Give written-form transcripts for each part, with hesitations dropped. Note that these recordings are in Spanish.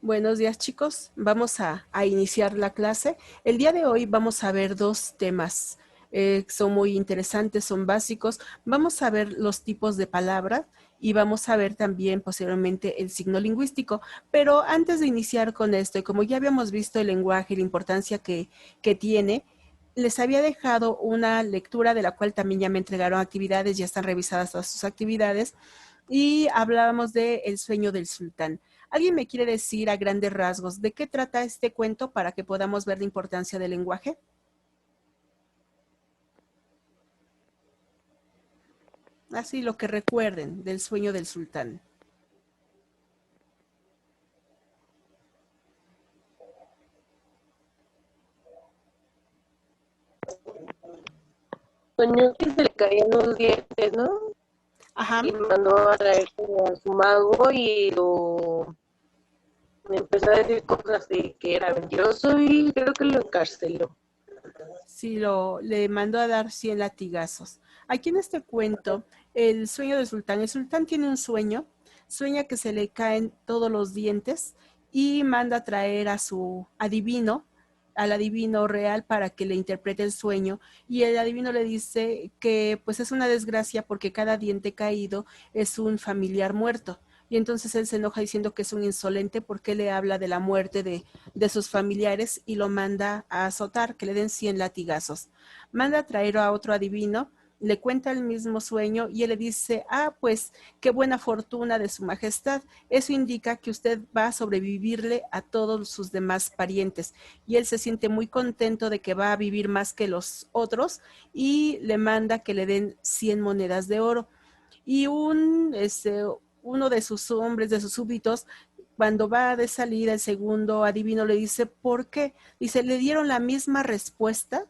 Buenos días, chicos. Vamos a iniciar la clase. El día de hoy vamos a ver dos temas. Son muy interesantes, son básicos. Vamos a ver los tipos de palabras y vamos a ver también posteriormente el signo lingüístico. Pero antes de iniciar con esto, y como ya habíamos visto el lenguaje y la importancia que tiene, les había dejado una lectura de la cual también ya me entregaron actividades, ya están revisadas todas sus actividades y hablábamos de El sueño del sultán. ¿Alguien me quiere decir a grandes rasgos de qué trata este cuento para que podamos ver la importancia del lenguaje? Así lo que recuerden del sueño del sultán. Soñó que se le caían los dientes, ¿no? Ajá. Y mandó a traer a su mago y lo empezó a decir cosas de que era mentiroso y creo que lo encarceló. Sí, le mandó a dar 100 latigazos. Aquí en este cuento, el sueño del sultán. El sultán tiene un sueño, sueña que se le caen todos los dientes y manda a traer a su adivino, al adivino real para que le interprete el sueño y el adivino le dice que pues es una desgracia porque cada diente caído es un familiar muerto. Y entonces él se enoja diciendo que es un insolente porque le habla de la muerte de sus familiares y lo manda a azotar, que le den 100 latigazos. Manda a traer a otro adivino, le cuenta el mismo sueño y él le dice, pues qué buena fortuna de su majestad. Eso indica que usted va a sobrevivirle a todos sus demás parientes. Y él se siente muy contento de que va a vivir más que los otros y le manda que le den 100 monedas de oro. Y uno de sus hombres, de sus súbditos, cuando va de salida, el segundo adivino le dice, ¿por qué? Dice, le dieron la misma respuesta.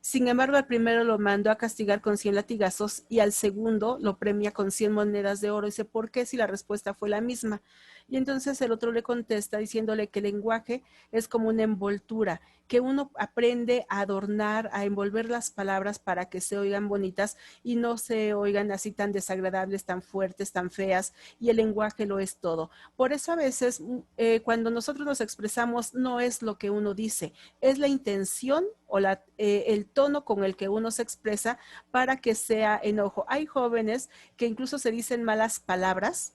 Sin embargo, al primero lo mandó a castigar con 100 latigazos y al segundo lo premia con 100 monedas de oro. Dice, ¿por qué si la respuesta fue la misma? Y entonces el otro le contesta diciéndole que el lenguaje es como una envoltura, que uno aprende a adornar, a envolver las palabras para que se oigan bonitas y no se oigan así tan desagradables, tan fuertes, tan feas, y el lenguaje lo es todo. Por eso a veces cuando nosotros nos expresamos no es lo que uno dice, es la intención o el tono con el que uno se expresa para que sea enojo. Hay jóvenes que incluso se dicen malas palabras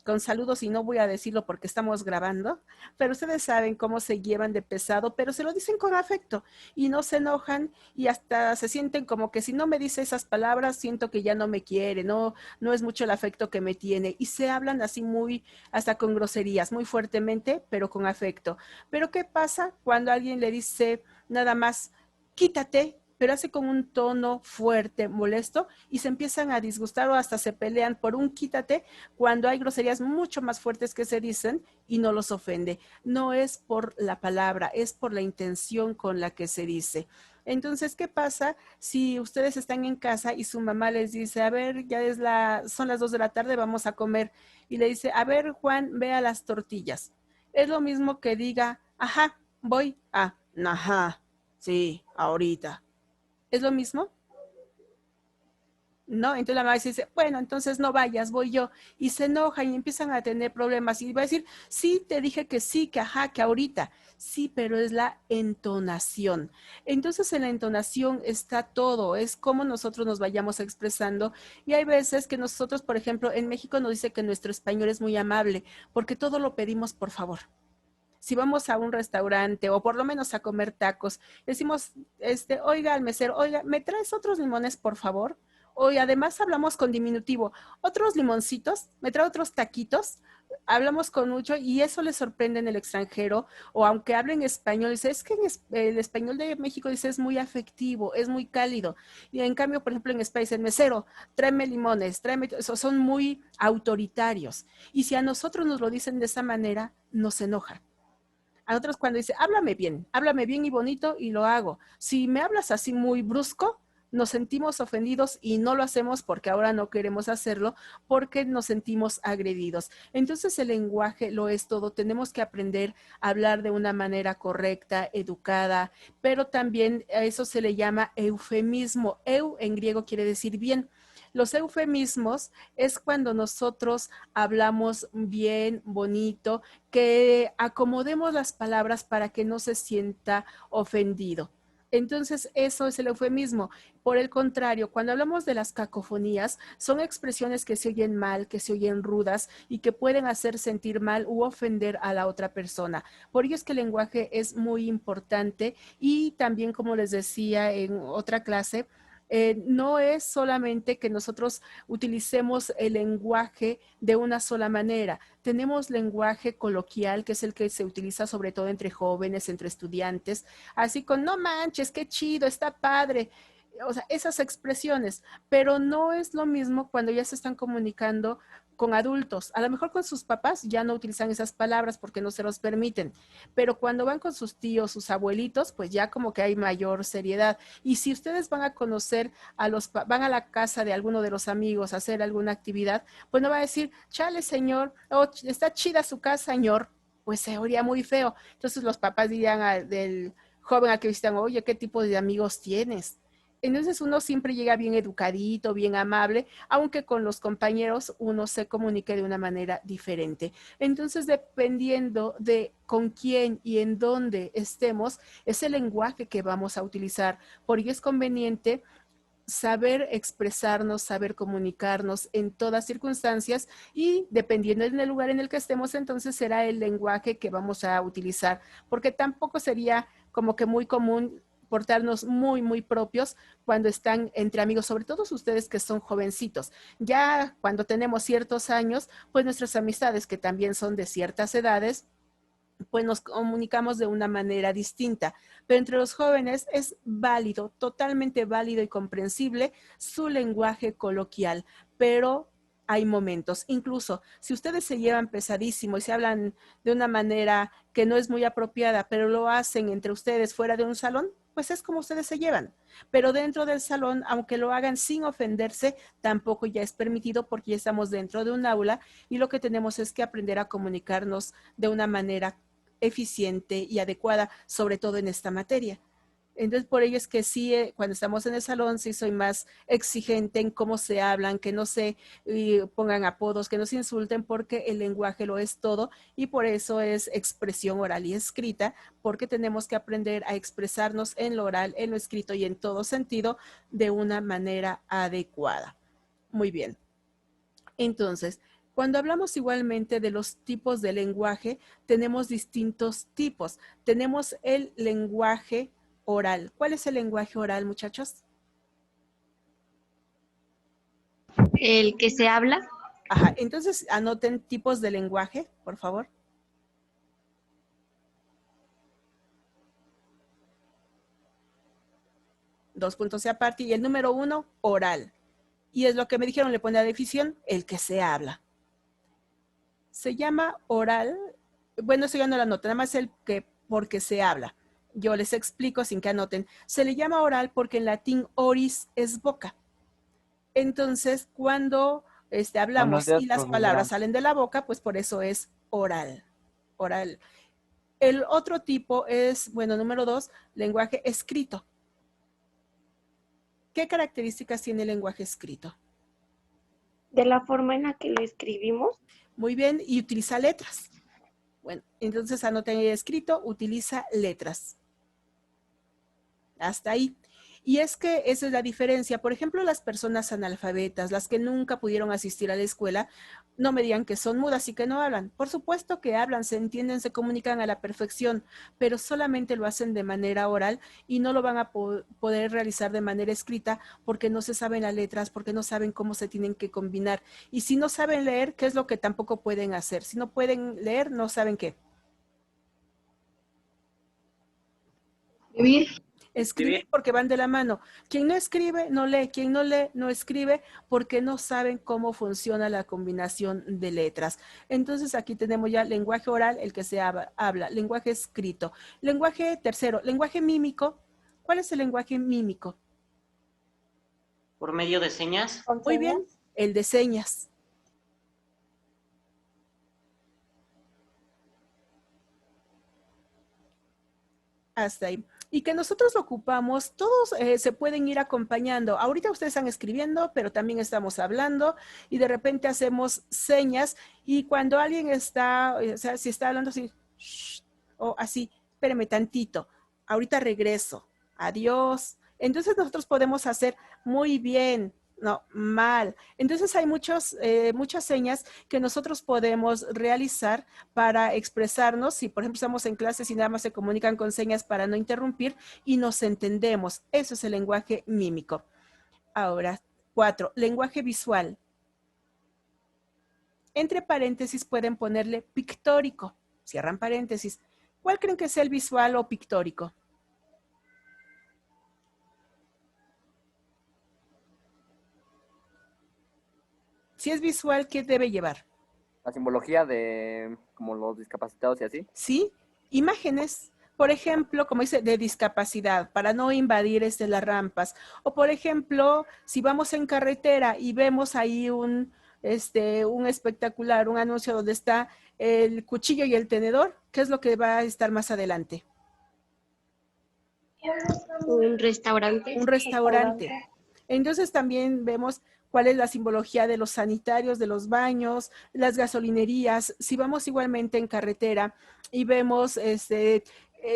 con saludos y no voy a decirlo porque estamos grabando, pero ustedes saben cómo se llevan de pesado, pero se lo dicen con afecto y no se enojan y hasta se sienten como que si no me dice esas palabras siento que ya no me quiere, no es mucho el afecto que me tiene y se hablan así muy, hasta con groserías, muy fuertemente, pero con afecto. Pero ¿qué pasa cuando alguien le dice nada más, quítate? Pero hace con un tono fuerte, molesto, y se empiezan a disgustar o hasta se pelean por un quítate cuando hay groserías mucho más fuertes que se dicen y no los ofende. No es por la palabra, es por la intención con la que se dice. Entonces, ¿qué pasa si ustedes están en casa y su mamá les dice, a ver, son las 2 de la tarde, vamos a comer? Y le dice, a ver, Juan, ve a las tortillas. Es lo mismo que diga, ajá, voy a, ajá, sí, ahorita. ¿Es lo mismo? ¿No? Entonces la mamá dice, bueno, entonces no vayas, voy yo. Y se enoja y empiezan a tener problemas. Y va a decir, sí, te dije que sí, que ajá, que ahorita. Sí, pero es la entonación. Entonces en la entonación está todo, es cómo nosotros nos vayamos expresando. Y hay veces que nosotros, por ejemplo, en México nos dice que nuestro español es muy amable, porque todo lo pedimos por favor. Si vamos a un restaurante o por lo menos a comer tacos, decimos, oiga al mesero, oiga, ¿me traes otros limones, por favor? Hoy además hablamos con diminutivo, otros limoncitos, me trae otros taquitos, hablamos con mucho y eso les sorprende en el extranjero, o aunque hablen español, dice, es que el español de México dice es muy afectivo, es muy cálido, y en cambio, por ejemplo, en España el mesero, tráeme limones, tráeme, son muy autoritarios, y si a nosotros nos lo dicen de esa manera, nos enoja. A otros cuando dice, háblame bien y bonito y lo hago. Si me hablas así muy brusco, nos sentimos ofendidos y no lo hacemos porque ahora no queremos hacerlo porque nos sentimos agredidos. Entonces el lenguaje lo es todo. Tenemos que aprender a hablar de una manera correcta, educada, pero también a eso se le llama eufemismo. Eu en griego quiere decir bien. Los eufemismos es cuando nosotros hablamos bien, bonito, que acomodemos las palabras para que no se sienta ofendido. Entonces, eso es el eufemismo. Por el contrario, cuando hablamos de las cacofonías, son expresiones que se oyen mal, que se oyen rudas y que pueden hacer sentir mal u ofender a la otra persona. Por ello es que el lenguaje es muy importante y también, como les decía en otra clase, no es solamente que nosotros utilicemos el lenguaje de una sola manera. Tenemos lenguaje coloquial, que es el que se utiliza sobre todo entre jóvenes, entre estudiantes, así con no manches, qué chido, está padre. O sea, esas expresiones, pero no es lo mismo cuando ya se están comunicando con adultos. A lo mejor con sus papás ya no utilizan esas palabras porque no se los permiten, pero cuando van con sus tíos, sus abuelitos, pues ya como que hay mayor seriedad. Y si ustedes van a conocer van a la casa de alguno de los amigos a hacer alguna actividad, pues no va a decir, chale señor, oh, está chida su casa, señor, pues se oiría muy feo. Entonces los papás dirían del joven al que visitan, oye, ¿qué tipo de amigos tienes? Entonces uno siempre llega bien educadito, bien amable, aunque con los compañeros uno se comunique de una manera diferente. Entonces, dependiendo de con quién y en dónde estemos, es el lenguaje que vamos a utilizar. Por ello es conveniente saber expresarnos, saber comunicarnos en todas circunstancias y dependiendo del lugar en el que estemos, entonces será el lenguaje que vamos a utilizar, porque tampoco sería como que muy común portarnos muy, muy propios cuando están entre amigos, sobre todo ustedes que son jovencitos. Ya cuando tenemos ciertos años, pues nuestras amistades que también son de ciertas edades, pues nos comunicamos de una manera distinta. Pero entre los jóvenes es válido, totalmente válido y comprensible su lenguaje coloquial, pero hay momentos, incluso si ustedes se llevan pesadísimo y se hablan de una manera que no es muy apropiada, pero lo hacen entre ustedes fuera de un salón, pues es como ustedes se llevan. Pero dentro del salón, aunque lo hagan sin ofenderse, tampoco ya es permitido porque ya estamos dentro de un aula y lo que tenemos es que aprender a comunicarnos de una manera eficiente y adecuada, sobre todo en esta materia. Entonces, por ello es que sí, cuando estamos en el salón, sí soy más exigente en cómo se hablan, que no se pongan apodos, que no se insulten, porque el lenguaje lo es todo y por eso es expresión oral y escrita, porque tenemos que aprender a expresarnos en lo oral, en lo escrito y en todo sentido de una manera adecuada. Muy bien. Entonces, cuando hablamos igualmente de los tipos de lenguaje, tenemos distintos tipos. Tenemos el lenguaje oral. ¿Cuál es el lenguaje oral, muchachos? El que se habla. Ajá, entonces anoten tipos de lenguaje, por favor. Dos puntos y aparte. Y el número 1, oral. Y es lo que me dijeron, le pone la definición, el que se habla. Se llama oral, bueno, eso ya no la nota, nada más el que porque se habla. Yo les explico sin que anoten. Se le llama oral porque en latín oris es boca. Entonces, cuando hablamos y las palabras salen de la boca, pues por eso es oral. Oral. El otro tipo es, bueno, número 2, lenguaje escrito. ¿Qué características tiene el lenguaje escrito? De la forma en la que lo escribimos. Muy bien, y utiliza letras. Bueno, entonces anoten el escrito, utiliza letras. Hasta ahí. Y es que esa es la diferencia. Por ejemplo, las personas analfabetas, las que nunca pudieron asistir a la escuela, no me digan que son mudas y que no hablan. Por supuesto que hablan, se entienden, se comunican a la perfección, pero solamente lo hacen de manera oral y no lo van a poder realizar de manera escrita porque no se saben las letras, porque no saben cómo se tienen que combinar. Y si no saben leer, ¿qué es lo que tampoco pueden hacer? Si no pueden leer, no saben qué. Escribir porque van de la mano. Quien no escribe, no lee. Quien no lee, no escribe porque no saben cómo funciona la combinación de letras. Entonces aquí tenemos ya lenguaje oral, el que se habla, lenguaje escrito. Lenguaje tercero, lenguaje mímico. ¿Cuál es el lenguaje mímico? ¿Por medio de señas? Muy bien, el de señas. Hasta ahí. y que nosotros lo ocupamos, todos se pueden ir acompañando. Ahorita ustedes están escribiendo, pero también estamos hablando y de repente hacemos señas y cuando alguien está, o sea, si está hablando así, shh, o así, espérame tantito, ahorita regreso, adiós. Entonces nosotros podemos hacer muy bien, no, mal. Entonces hay muchas señas que nosotros podemos realizar para expresarnos. Si por ejemplo estamos en clases y nada más se comunican con señas para no interrumpir y nos entendemos. Eso es el lenguaje mímico. Ahora, 4, lenguaje visual. Entre paréntesis pueden ponerle pictórico. Cierran paréntesis. ¿Cuál creen que sea el visual o pictórico? Si es visual, ¿qué debe llevar? La simbología de como los discapacitados y así. ¿Sí? Imágenes, por ejemplo, como dice, de discapacidad, para no invadir las rampas. O por ejemplo, si vamos en carretera y vemos ahí un espectacular, un anuncio donde está el cuchillo y el tenedor, ¿qué es lo que va a estar más adelante? Un restaurante. Un restaurante. Entonces también vemos cuál es la simbología de los sanitarios, de los baños, las gasolinerías. Si vamos igualmente en carretera y vemos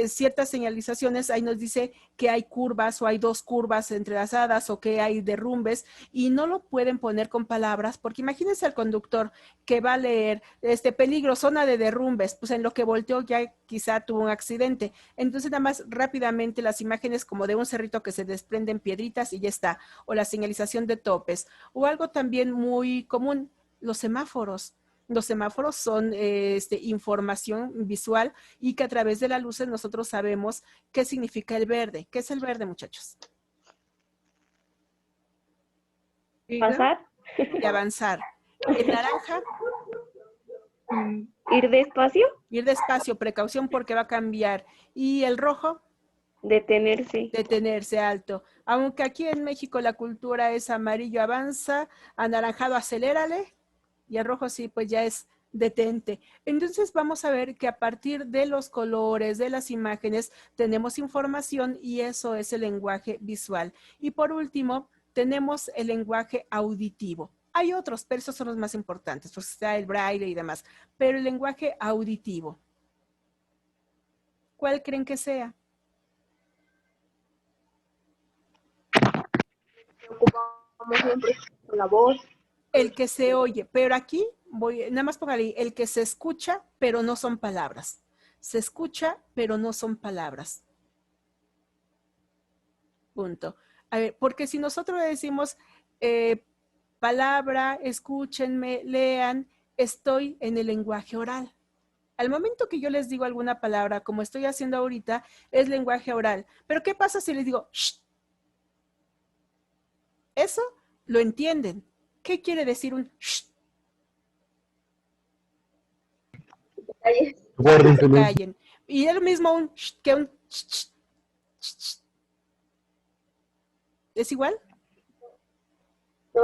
ciertas señalizaciones, ahí nos dice que hay curvas o hay dos curvas entrelazadas o que hay derrumbes y no lo pueden poner con palabras porque imagínense al conductor que va a leer peligro, zona de derrumbes, pues en lo que volteó ya quizá tuvo un accidente. Entonces nada más rápidamente las imágenes como de un cerrito que se desprenden piedritas y ya está, o la señalización de topes, o algo también muy común, los semáforos. Los semáforos son información visual y que a través de las luces nosotros sabemos qué significa el verde. ¿Qué es el verde, muchachos? Pasar. Y avanzar. El naranja, Ir despacio. ir despacio, precaución porque va a cambiar. Y el rojo, Detenerse. detenerse alto. Aunque aquí en México la cultura es amarillo avanza, anaranjado acelérale, y el rojo sí, pues ya es detente. Entonces vamos a ver que a partir de los colores, de las imágenes, tenemos información y eso es el lenguaje visual. Y por último, tenemos el lenguaje auditivo. Hay otros, pero esos son los más importantes, pues está el braille y demás. Pero el lenguaje auditivo, ¿cuál creen que sea? Ocupamos siempre con la voz. El que se oye, pero aquí nada más póngale el que se escucha, pero no son palabras. Se escucha, pero no son palabras. Punto. A ver, porque si nosotros le decimos palabra, escúchenme, lean, estoy en el lenguaje oral. Al momento que yo les digo alguna palabra, como estoy haciendo ahorita, es lenguaje oral. Pero ¿qué pasa si les digo shh? Eso lo entienden. ¿Qué quiere decir un shh? Guarden Se silencio. callen. Y es lo mismo un shh que un shh, shh, shh, shh. ¿Es igual? No,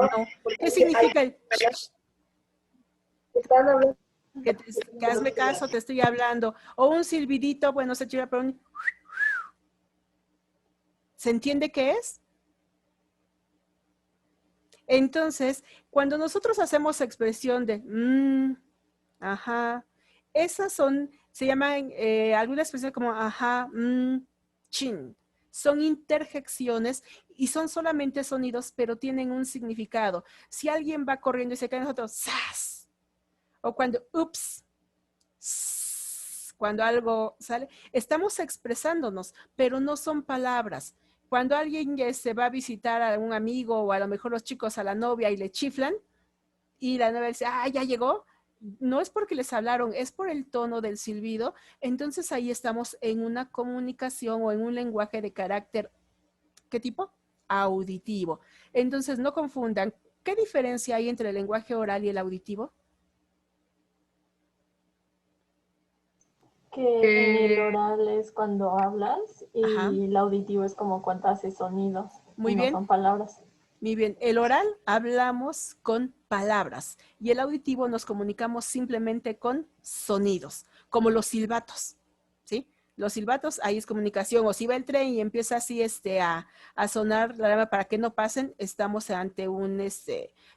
¿Qué significa el shh? están hablando. Que hazme caso, te estoy hablando. O un silbidito, bueno, se tira por un... ¿Se entiende qué es? Entonces, cuando nosotros hacemos expresión de ajá, esas se llaman algunas expresiones como ajá, chin. Son interjecciones y son solamente sonidos, pero tienen un significado. Si alguien va corriendo y se cae, nosotros, ¡zas! O cuando, ups, cuando algo sale, estamos expresándonos, pero no son palabras. Cuando alguien se va a visitar a un amigo o a lo mejor los chicos a la novia y le chiflan y la novia dice, ah, ya llegó, no es porque les hablaron, es por el tono del silbido. Entonces ahí estamos en una comunicación o en un lenguaje de carácter, ¿qué tipo? Auditivo. Entonces no confundan, ¿qué diferencia hay entre el lenguaje oral y el auditivo? Que el oral es cuando hablas y Ajá. el auditivo es como cuando haces sonidos. Muy y no bien. son palabras. Muy bien, el oral hablamos con palabras y el auditivo nos comunicamos simplemente con sonidos, como los silbatos, ¿sí? Los silbatos, ahí es comunicación. O si va el tren y empieza así a sonar la alarma para que no pasen, estamos ante un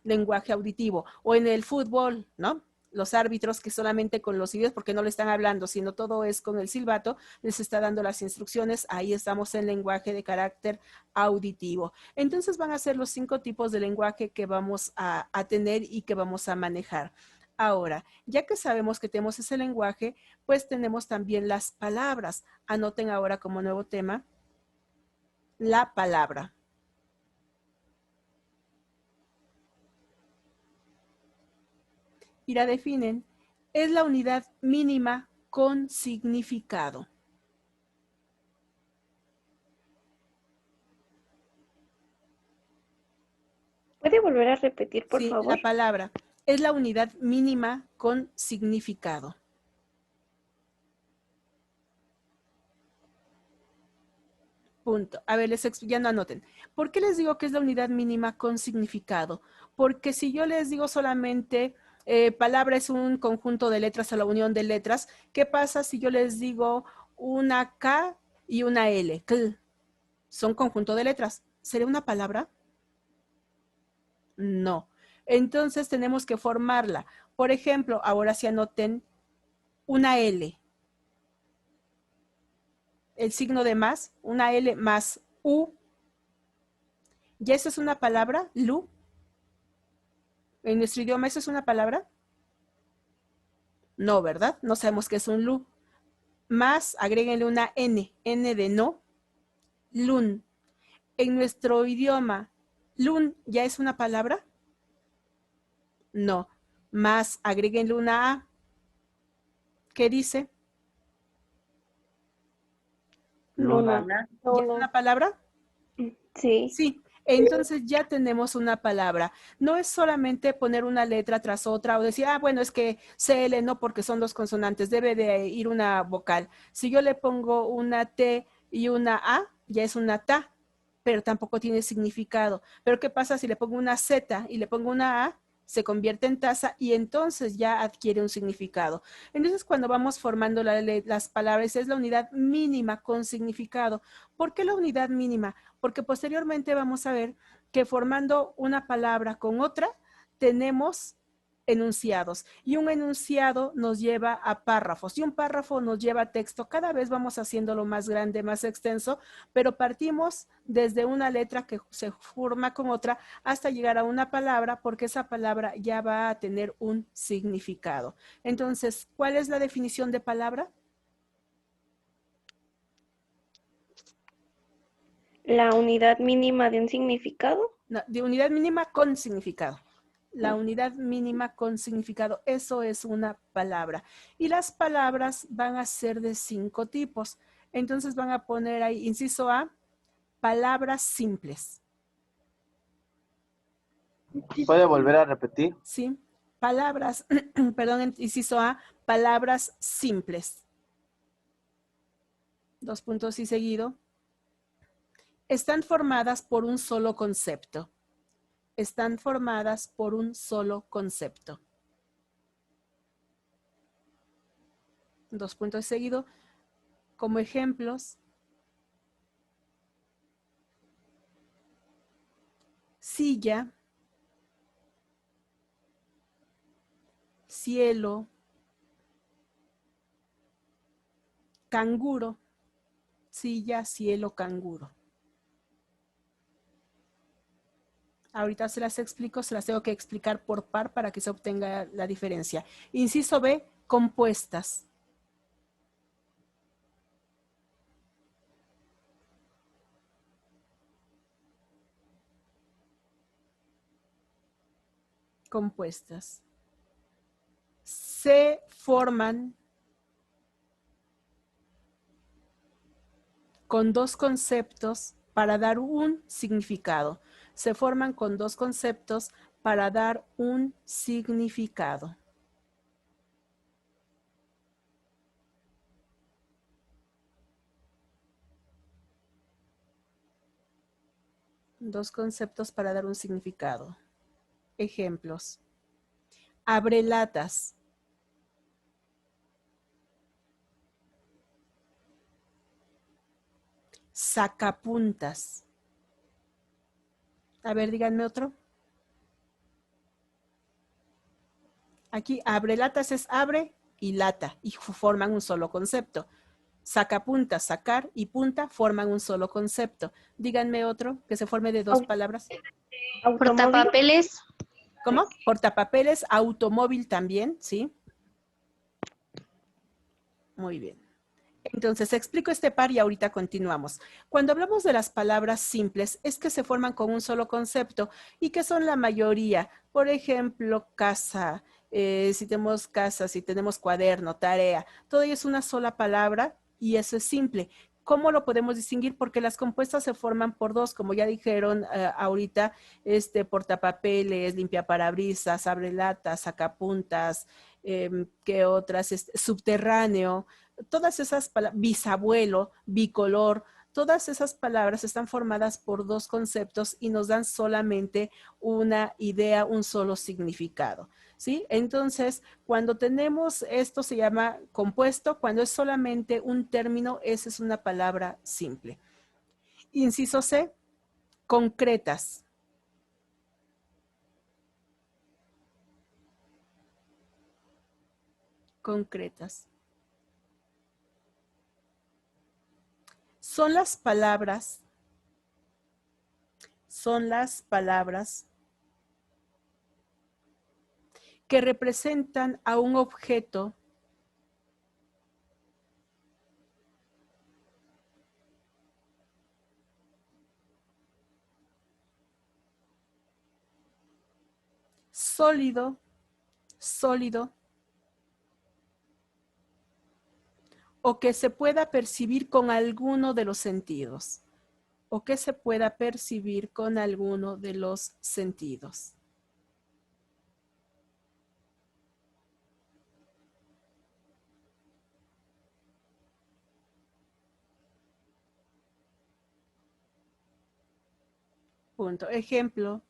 lenguaje auditivo. O en el fútbol, ¿no? Los árbitros que solamente con los oídos, porque no le están hablando, sino todo es con el silbato, les está dando las instrucciones, ahí estamos en lenguaje de carácter auditivo. Entonces van a ser los 5 tipos de lenguaje que vamos a tener y que vamos a manejar. Ahora, ya que sabemos que tenemos ese lenguaje, pues tenemos también las palabras. Anoten ahora como nuevo tema la palabra. Y la definen, es la unidad mínima con significado. ¿Puede volver a repetir, por Sí, favor? la palabra es la unidad mínima con significado. Punto. A ver, ya no anoten. ¿Por qué les digo que es la unidad mínima con significado? Porque si yo les digo solamente palabra es un conjunto de letras o la unión de letras, ¿qué pasa si yo les digo una K y una L? K. Son conjunto de letras. ¿Sería una palabra? No. Entonces tenemos que formarla. Por ejemplo, ahora si anoten una L. El signo de más, una L más U. ¿Ya eso es una palabra? ¿Lu? ¿En nuestro idioma eso es una palabra? No, ¿verdad? No sabemos qué es un lu. Más, agréguenle una N, N de no, lun. En nuestro idioma, lun ya es una palabra? No. Más, agréguenle una A. ¿Qué dice? Luna. ¿Ya es una palabra? Sí. Sí, entonces ya tenemos una palabra. No es solamente poner una letra tras otra o decir, bueno, es que CL no porque son 2 consonantes, debe de ir una vocal. Si yo le pongo una T y una A, ya es una ta, pero tampoco tiene significado. Pero ¿qué pasa si le pongo una Z y le pongo una A? Se convierte en taza y entonces ya adquiere un significado. Entonces, cuando vamos formando las palabras, es la unidad mínima con significado. ¿Por qué la unidad mínima? Porque posteriormente vamos a ver que formando una palabra con otra, tenemos enunciados y un enunciado nos lleva a párrafos y un párrafo nos lleva a texto. Cada vez vamos haciéndolo más grande, más extenso, pero partimos desde una letra que se forma con otra hasta llegar a una palabra porque esa palabra ya va a tener un significado. Entonces, ¿cuál es la definición de palabra? La unidad mínima de un significado. No, de unidad mínima con significado. La unidad mínima con significado, eso es una palabra. Y las palabras van a ser de 5 tipos. Entonces van a poner ahí, inciso A, palabras simples. ¿Puede volver a repetir? ¿Sí? Palabras, perdón, inciso A, palabras simples. 2 puntos y seguido. Están formadas por un solo concepto. Están formadas por un solo concepto. 2 puntos seguidos. Como ejemplos, silla, cielo, canguro, silla, cielo, canguro. Ahorita se las explico, se las tengo que explicar por par para que se obtenga la diferencia. Inciso B, compuestas. Compuestas. Se forman con 2 conceptos para dar un significado. Se forman con 2 conceptos para dar un significado. Dos conceptos para dar un significado. Ejemplos. Abrelatas. sacapuntas. A ver, díganme otro. Aquí abrelatas es abre y lata y forman un solo concepto. Sacapuntas, sacar y punta forman un solo concepto. Díganme otro que se forme de dos palabras. Automóvil. Portapapeles. ¿Cómo? Portapapeles, automóvil también, ¿sí? Muy bien. Entonces, explico este par y ahorita continuamos. Cuando hablamos de las palabras simples, es que se forman con un solo concepto y que son la mayoría. Por ejemplo, casa, si tenemos casa, si tenemos cuaderno, tarea, todo ello es una sola palabra y eso es simple. ¿Cómo lo podemos distinguir? Porque las compuestas se forman por dos, como ya dijeron ahorita, portapapeles, limpiaparabrisas, abrelatas, sacapuntas, ¿qué otras? Subterráneo. Todas esas palabras, bisabuelo, bicolor, todas esas palabras están formadas por dos conceptos y nos dan solamente una idea, un solo significado, ¿sí? Entonces, cuando tenemos esto se llama compuesto, cuando es solamente un término, esa es una palabra simple. Inciso C, concretas. Concretas. Son las palabras que representan a un objeto sólido, o que se pueda percibir con alguno de los sentidos. O que se pueda percibir con alguno de los sentidos. Punto. Ejemplo,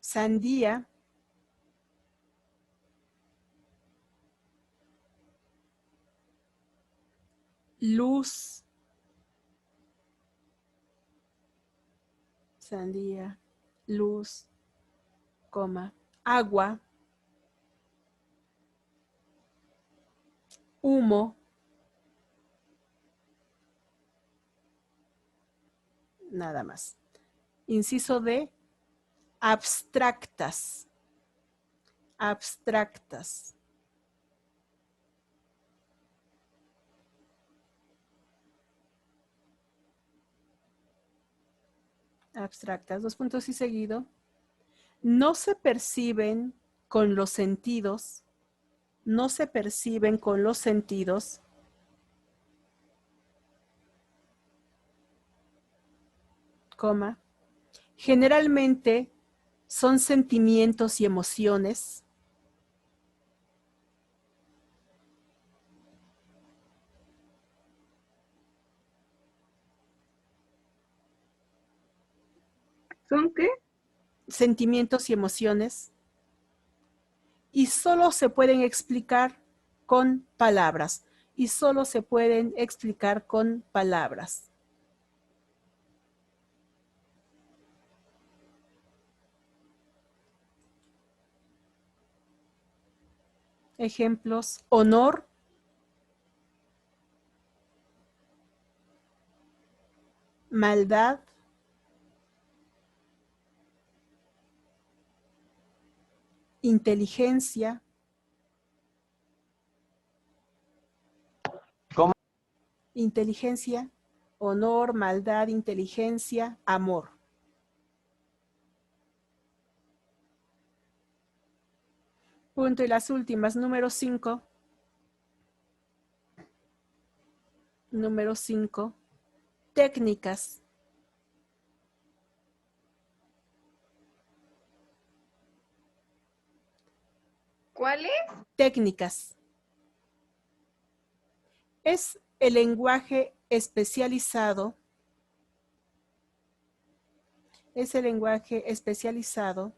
sandía, luz, sandía, luz, coma, agua, humo, nada más. Inciso D, abstractas, abstractas. Abstractas, dos puntos y seguido. No se perciben con los sentidos, no se perciben con los sentidos, coma, generalmente son sentimientos y emociones, ¿Son qué? sentimientos y emociones, y solo se pueden explicar con palabras, y solo se pueden explicar con palabras. Ejemplos, honor, maldad, inteligencia, ¿Cómo? inteligencia, honor, maldad, inteligencia, amor. Punto, y las últimas, número 5. Número 5, técnicas. ¿Cuáles? Técnicas. Es el lenguaje especializado. Es el lenguaje especializado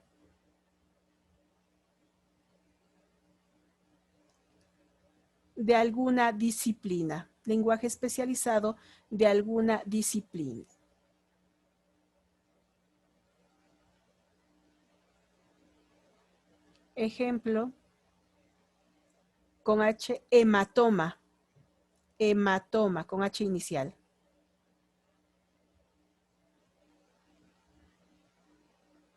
de alguna disciplina. lenguaje especializado de alguna disciplina. Ejemplo, con H, hematoma. Hematoma, con H inicial.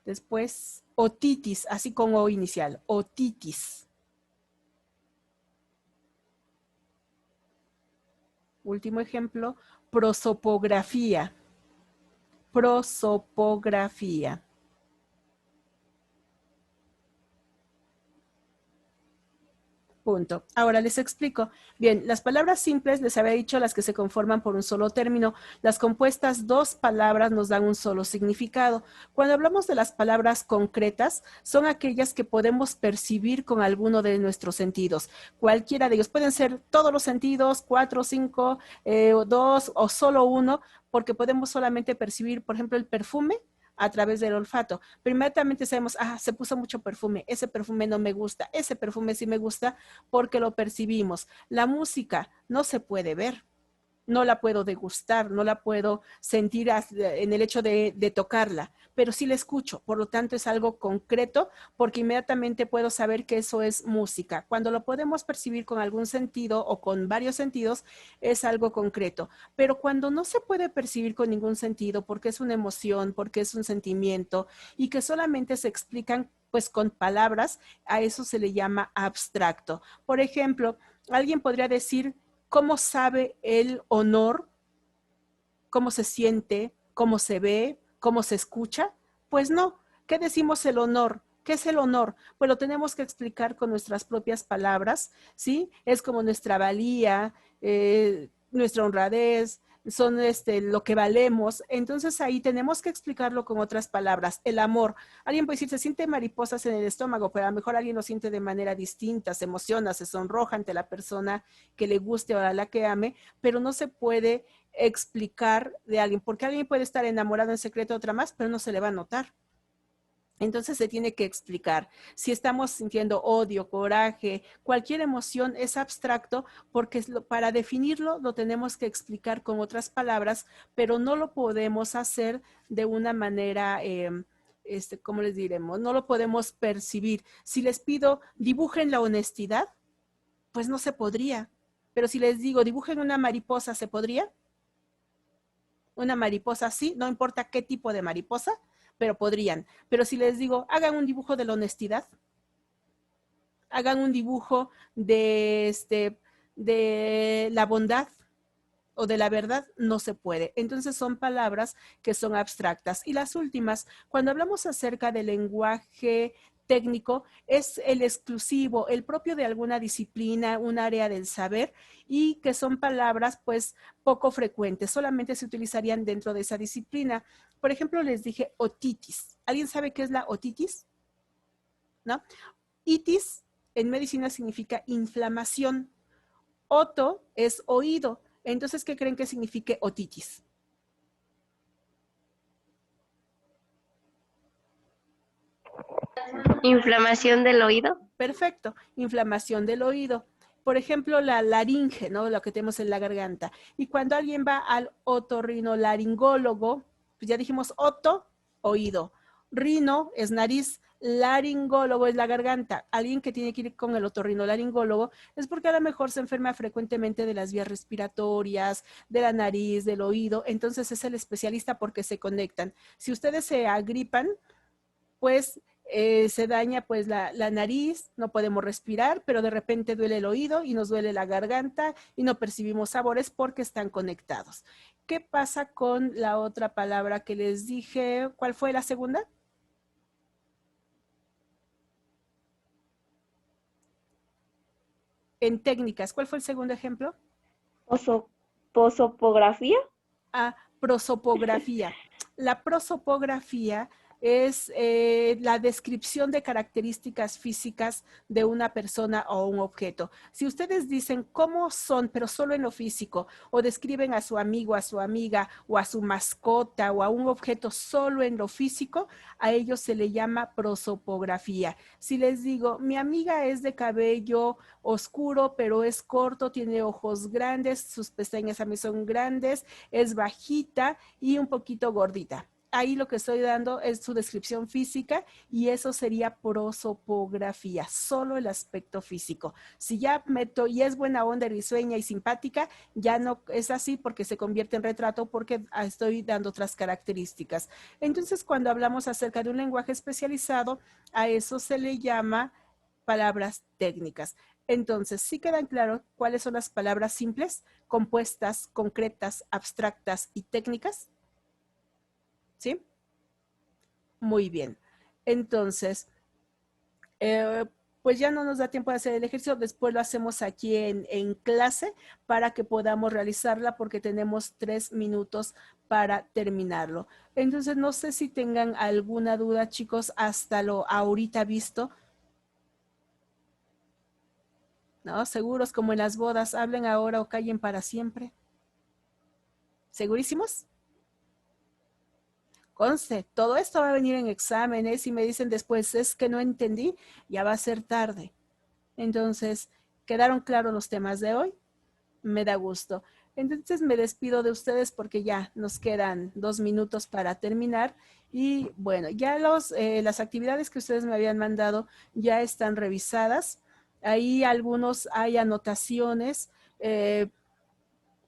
Después, otitis, así con O inicial, otitis. Último ejemplo, prosopografía. Prosopografía. Punto. Ahora les explico. Bien, las palabras simples, les había dicho, las que se conforman por un solo término. Las compuestas, dos palabras nos dan un solo significado. Cuando hablamos de las palabras concretas, son aquellas que podemos percibir con alguno de nuestros sentidos. Cualquiera de ellos. Pueden ser todos los sentidos, 4, 5, 2 o solo uno, porque podemos solamente percibir, por ejemplo, el perfume a través del olfato. Pero inmediatamente sabemos, se puso mucho perfume, ese perfume no me gusta, ese perfume sí me gusta, porque lo percibimos. La música no se puede ver, no la puedo degustar, no la puedo sentir en el hecho de tocarla, pero sí la escucho, por lo tanto es algo concreto, porque inmediatamente puedo saber que eso es música. Cuando lo podemos percibir con algún sentido o con varios sentidos, es algo concreto, pero cuando no se puede percibir con ningún sentido, porque es una emoción, porque es un sentimiento, y que solamente se explican pues con palabras, a eso se le llama abstracto. Por ejemplo, alguien podría decir, ¿cómo sabe el honor? ¿Cómo se siente? ¿Cómo se ve? ¿Cómo se escucha? Pues no. ¿Qué decimos el honor? ¿Qué es el honor? Pues lo tenemos que explicar con nuestras propias palabras, ¿sí? Es como nuestra valía, nuestra honradez, son lo que valemos. Entonces ahí tenemos que explicarlo con otras palabras. El amor. Alguien puede decir, se siente mariposas en el estómago, pero a lo mejor alguien lo siente de manera distinta, se emociona, se sonroja ante la persona que le guste o a la que ame, pero no se puede explicar de alguien, porque alguien puede estar enamorado en secreto de otra más, pero no se le va a notar. Entonces se tiene que explicar. Si estamos sintiendo odio, coraje, cualquier emoción es abstracto porque para definirlo lo tenemos que explicar con otras palabras, pero no lo podemos hacer de una manera, ¿cómo les diremos? No lo podemos percibir. Si les pido dibujen la honestidad, pues no se podría. Pero si les digo dibujen una mariposa, ¿se podría? Una mariposa sí, no importa qué tipo de mariposa, pero podrían. Pero si les digo, hagan un dibujo de la honestidad, hagan un dibujo de la bondad o de la verdad, no se puede. Entonces son palabras que son abstractas. Y las últimas, cuando hablamos acerca del lenguaje técnico, es el exclusivo, el propio de alguna disciplina, un área del saber, y que son palabras pues poco frecuentes, solamente se utilizarían dentro de esa disciplina. Por ejemplo, les dije otitis. ¿Alguien sabe qué es la otitis? ¿No? Itis en medicina significa inflamación. Oto es oído. Entonces, ¿qué creen que signifique otitis? Inflamación del oído. Perfecto, inflamación del oído. Por ejemplo, la laringe, ¿no? Lo que tenemos en la garganta. Y cuando alguien va al otorrinolaringólogo, pues ya dijimos oto, oído. Rino es nariz, laringólogo es la garganta. Alguien que tiene que ir con el otorrinolaringólogo es porque a lo mejor se enferma frecuentemente de las vías respiratorias, de la nariz, del oído. Entonces es el especialista porque se conectan. Si ustedes se agripan, pues se daña pues la nariz, no podemos respirar, pero de repente duele el oído y nos duele la garganta y no percibimos sabores porque están conectados. ¿Qué pasa con la otra palabra que les dije? ¿Cuál fue la segunda? En técnicas, ¿cuál fue el segundo ejemplo? Posopografía. Prosopografía. La prosopografía es la descripción de características físicas de una persona o un objeto. Si ustedes dicen cómo son, pero solo en lo físico, o describen a su amigo, a su amiga, o a su mascota, o a un objeto solo en lo físico, a ellos se le llama prosopografía. Si les digo, mi amiga es de cabello oscuro, pero es corto, tiene ojos grandes, sus pestañas a mí son grandes, es bajita y un poquito gordita. Ahí lo que estoy dando es su descripción física y eso sería prosopografía, solo el aspecto físico. Si ya meto y es buena onda, risueña y simpática, ya no es así porque se convierte en retrato porque estoy dando otras características. Entonces, cuando hablamos acerca de un lenguaje especializado, a eso se le llama palabras técnicas. Entonces, ¿sí quedan claros cuáles son las palabras simples, compuestas, concretas, abstractas y técnicas? ¿Sí? Muy bien. Entonces, pues ya no nos da tiempo de hacer el ejercicio, después lo hacemos aquí en clase para que podamos realizarla porque tenemos 3 minutos para terminarlo. Entonces, no sé si tengan alguna duda, chicos, hasta lo ahorita visto. ¿No? Seguros como en las bodas, hablen ahora o callen para siempre. ¿Segurísimos? Conste, todo esto va a venir en exámenes y me dicen después, es que no entendí, ya va a ser tarde. Entonces, ¿quedaron claros los temas de hoy? Me da gusto. Entonces me despido de ustedes porque ya nos quedan 2 minutos para terminar. Y bueno, ya las actividades que ustedes me habían mandado ya están revisadas. Ahí algunos hay anotaciones.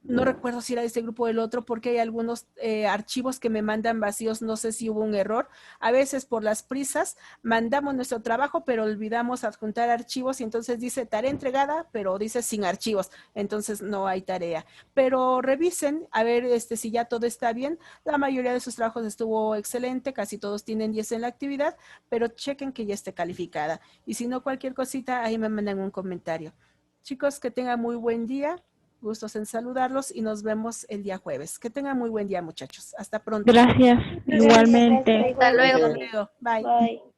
No recuerdo si era de este grupo o del otro porque hay algunos archivos que me mandan vacíos, no sé si hubo un error. A veces por las prisas mandamos nuestro trabajo pero olvidamos adjuntar archivos y entonces dice tarea entregada pero dice sin archivos, entonces no hay tarea. Pero revisen a ver si ya todo está bien. La mayoría de sus trabajos estuvo excelente, casi todos tienen 10 en la actividad, pero chequen que ya esté calificada. Y si no, cualquier cosita, ahí me mandan un comentario. Chicos, que tengan muy buen día. Gustos en saludarlos y nos vemos el día jueves. Que tengan muy buen día, muchachos. Hasta pronto. Gracias, Gracias, igualmente. maestra, Hasta igualmente. luego. Hasta luego. Bye. Bye.